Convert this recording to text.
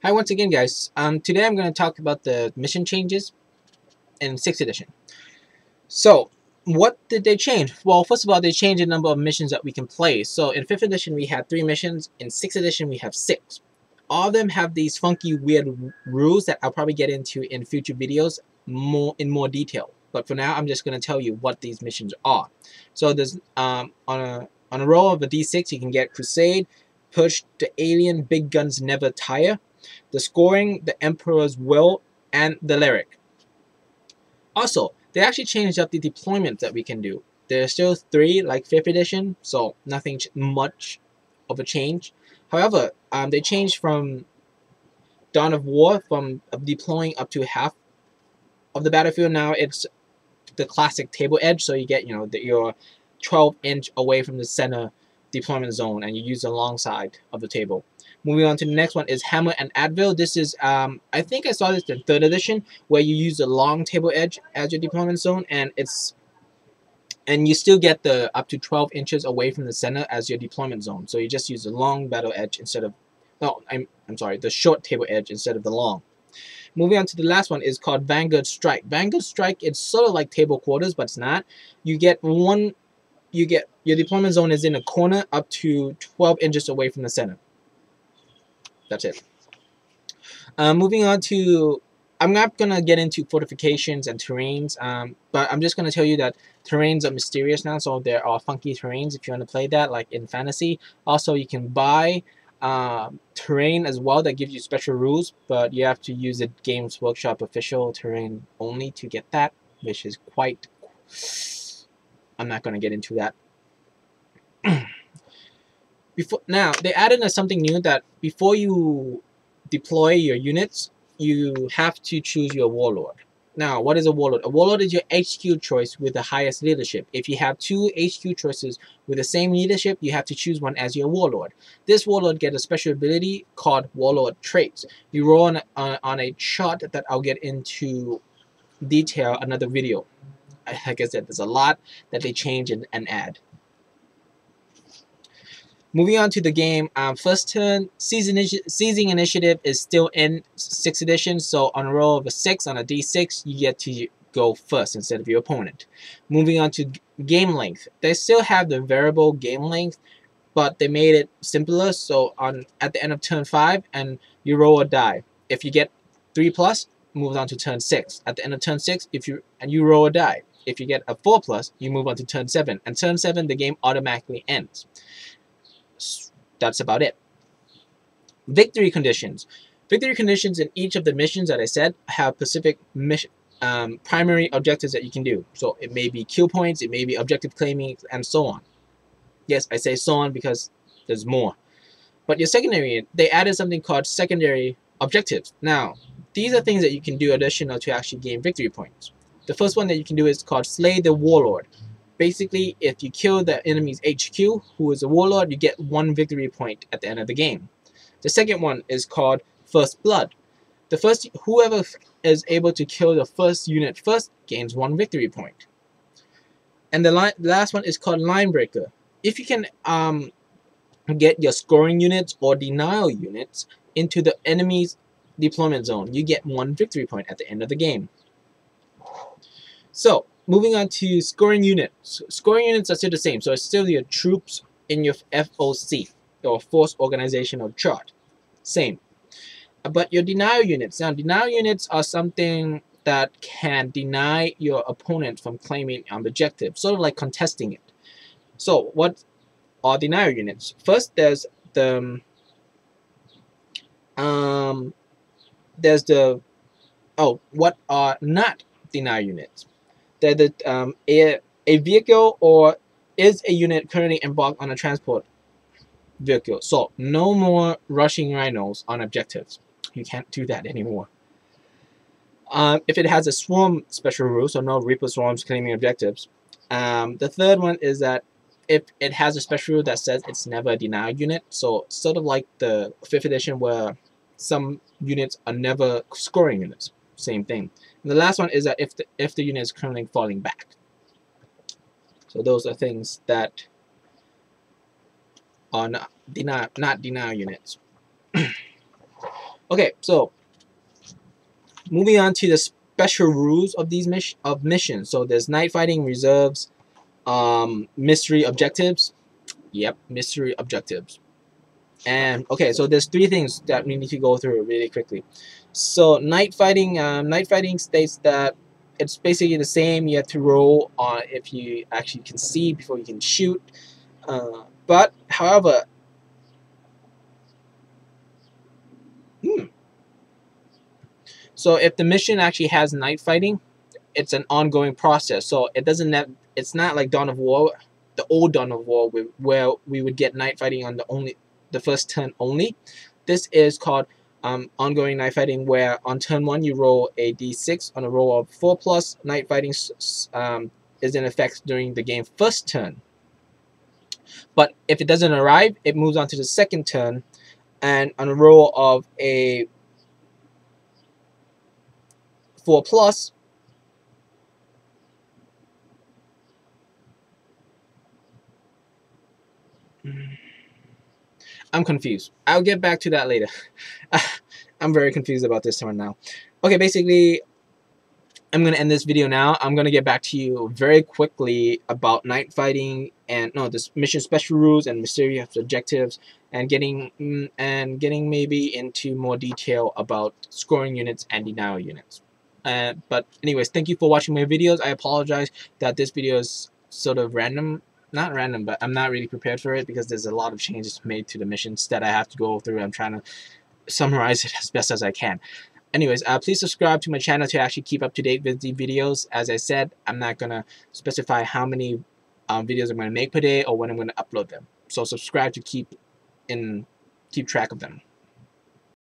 Hi once again, guys. Today I'm going to talk about the mission changes in 6th edition. So, what did they change? Well, first of all, they changed the number of missions that we can play. So, in 5th edition, we had 3 missions. In 6th edition, we have 6. All of them have these funky, weird rules that I'll probably get into in future videos in more detail. But for now, I'm just going to tell you what these missions are. So, there's on a roll of a D6, you can get Crusade, Push, the Alien, Big Guns Never Tire, the Scoring, the Emperor's Will, and the Lyric. Also, they actually changed up the deployment that we can do. There's still 3 like 5th edition, so nothing much of a change. However, they changed from Dawn of War from deploying up to half of the battlefield. Now it's the classic table edge, so you get your 12-inch away from the center deployment zone, and you use the long side of the table. Moving on to the next one is Hammer and Advil. This is, I think I saw this in 3rd edition, where you use the long table edge as your deployment zone, and you still get the up to 12 inches away from the center as your deployment zone. So you just use the long battle edge instead of, no, I'm sorry, the short table edge instead of the long. Moving on to the last one is called Vanguard Strike. Vanguard Strike, it's sort of like table quarters, but it's not. You get your deployment zone is in a corner up to 12 inches away from the center. That's it. Moving on to, I'm not going to get into fortifications and terrains, but I'm just going to tell you that terrains are mysterious now, so there are funky terrains if you want to play that, like in fantasy. Also, you can buy terrain as well that gives you special rules, but you have to use the Games Workshop official terrain only to get that, which is quite... I'm not going to get into that. Now, they added something new that before you deploy your units, you have to choose your warlord. Now, what is a warlord? A warlord is your HQ choice with the highest leadership. If you have 2 HQ choices with the same leadership, you have to choose one as your warlord. This warlord gets a special ability called warlord traits. You roll on a chart that I'll get into detail another video. Like I said, there's a lot that they change and add. Moving on to the game, first turn, Seizing Initiative is still in 6th edition, so on a roll of a 6 on a d6, you get to go first instead of your opponent. Moving on to game length, they still have the variable game length, but they made it simpler, so at the end of turn 5, and you roll a die. If you get 3+, move on to turn 6. At the end of turn 6, you roll a die. If you get a 4+, you move on to turn 7, and turn 7, the game automatically ends. That's about it. Victory conditions. Victory conditions in each of the missions that I said have specific primary objectives that you can do. So it may be kill points, it may be objective claiming, and so on. Yes, I say so on because there's more. But your secondary, they added something called secondary objectives. Now, these are things that you can do additional to actually gain victory points. The first one that you can do is called Slay the Warlord. Basically, if you kill the enemy's HQ, who is a warlord, you get 1 victory point at the end of the game. The second one is called First Blood. Whoever is able to kill the first unit first gains 1 victory point. And the last one is called Line Breaker. If you can get your scoring units or denial units into the enemy's deployment zone, you get 1 victory point at the end of the game. So, moving on to scoring units. Scoring units are still the same, so it's still your troops in your FOC, or Force Organizational Chart. Same. But your denial units. Now, denial units are something that can deny your opponent from claiming an objective, sort of like contesting it. So, what are denial units? First, there's the what are not denial units? That a vehicle or is a unit currently embarked on a transport vehicle. So no more rushing rhinos on objectives. You can't do that anymore. If it has a swarm special rule, so no Reaper swarms claiming objectives. The third one is that if it has a special rule that says it's never a denied unit, so sort of like the 5th edition where some units are never scoring units. Same thing. And the last one is that if the unit is currently falling back. So those are things that are not denial units. Okay, so moving on to the special rules of these missions. So there's night fighting, reserves, mystery objectives. Yep, mystery objectives. And okay, so there's three things that we need to go through really quickly. So night fighting states that it's basically the same. You have to roll on if you actually can see before you can shoot. But however, hmm, so if the mission actually has night fighting, it's an ongoing process. So it doesn't have, it's not like Dawn of War, the old Dawn of War, where we would get night fighting on the first turn only. This is called ongoing night fighting, where on turn 1 you roll a d6 on a roll of 4 plus. Night fighting is in effect during the game's first turn. But if it doesn't arrive, it moves on to the second turn, and on a roll of a 4 plus, I'm confused. I'll get back to that later. I'm very confused about this one now. Okay, basically, I'm going to end this video now. I'm going to get back to you very quickly about night fighting and this mission special rules and mysterious objectives, and getting maybe into more detail about scoring units and denial units. But anyways, thank you for watching my videos. I apologize that this video is sort of random. Not random, but I'm not really prepared for it because there's a lot of changes made to the missions that I have to go through. I'm trying to summarize it as best as I can. Anyways, please subscribe to my channel to actually keep up to date with the videos. As I said, I'm not going to specify how many videos I'm going to make per day or when I'm going to upload them. So subscribe to keep track of them.